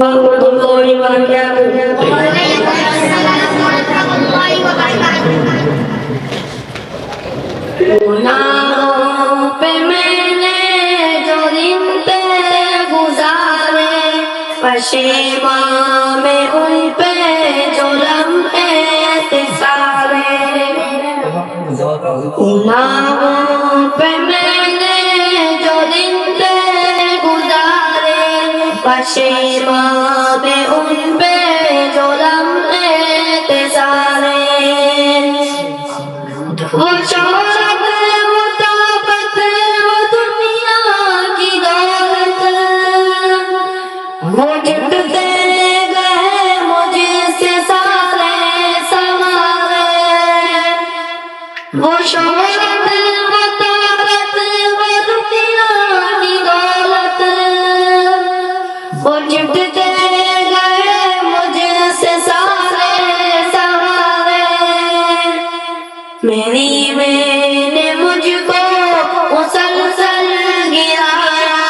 warahmatullahi wabarakatuh. Waalaikumsalam warahmatullahi wabarakatuh. गुनाहों पे मैंने जो दिन पे गुजारे, पशेमां में उन पे जो लम्हे थे सारे। गुनाहों पे मैंने जो दिन पे गुजारे, पशेमां में उन पे जो लम्हे थे सारे। वो शोहरत वो ताकत वो दुनिया की दौलत, वो जुटते गए मुझसे सारे सवारे। वो शोहरत वो ताकत वो दुनिया की दौलत, वो जुटते गए मुझसे सारे सवारे। मेरी मैंने मुझको मुसलसल गिराया,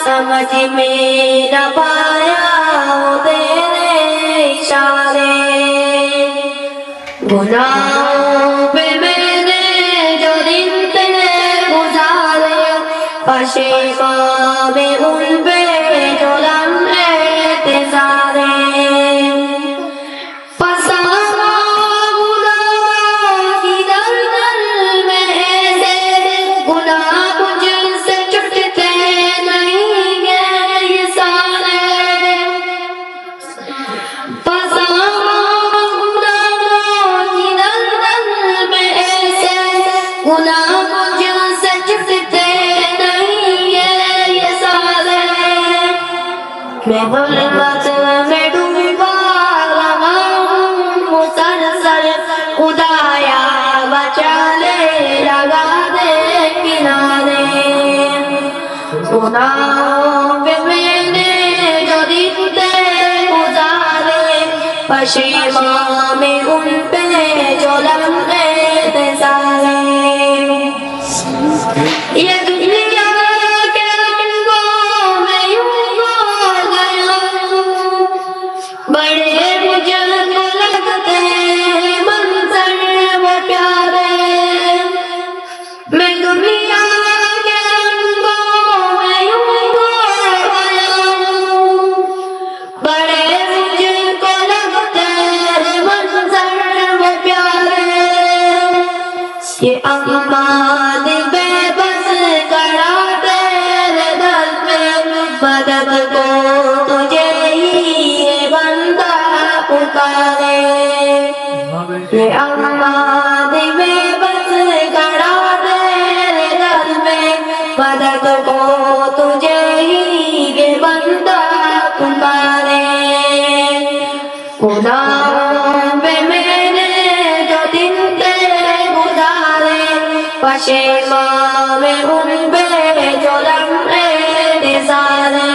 समझ में न पाया वो तेरे इशारे। गुनाहों पे मैंने जो दिन तेरे गुजारे, पशेमां में उन पे जो लम्हे थे सारे। मैं गुलबत में डूबा रहा हूँ मुसलसल, खुदाया बचा ले लगा दे किनारे। गुनाहों पे मैंने जो दिन तेरे गुजारे, पशेमां में उन पे जो लम्हे थे सारे। ये दुनिया के रंगों में यूं खो गया हूँ, बड़े मुझको लगते हैं मंजर वो प्यारे। मैं दुनिया के रंगों में यूं खो गया हूँ, बड़े मुझको लगते हैं मंजर वो प्यारे। ये अम्माद बेबस करा तेरे दर में, मदद को तुझे ही ये बंदा पुकारे। ये अम्माद बेबस करा तेरे दर में, मदद को तुझे ही ये बंदा पुकारे। गुनाहों पे मैंने जो दिन तेरे गुजारे, पशेमां में उन पे जो लम्हे थे सारे।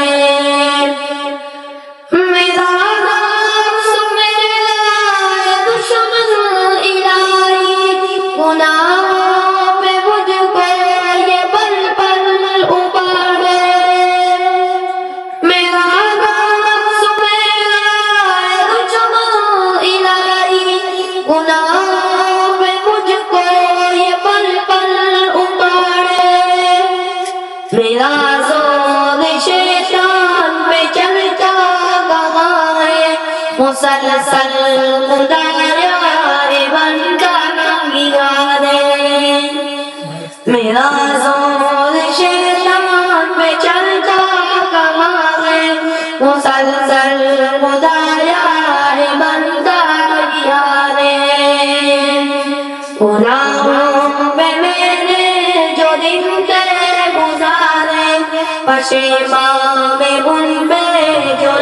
मेरा नफ्स मेरा दुश्मन इलाही, गुनाहों पे मुझको ये पल पल उबारे। मेरा नफ्स मेरा दुश्मन इलाही, गुनाहों पे मुझको ये पल पल उबारे। मेरा जोर शैतान पे चलता कहाँ है, मुसलसल खुदाया बंदा गिरा दे। मेरा जोर शैतान पे चलता कहाँ है, मुसलसल खुदाया बंदा गिरा दे। गुनाहों पे मैंने जो दिन तेरे गुजारे, पशेमां में उन पे जो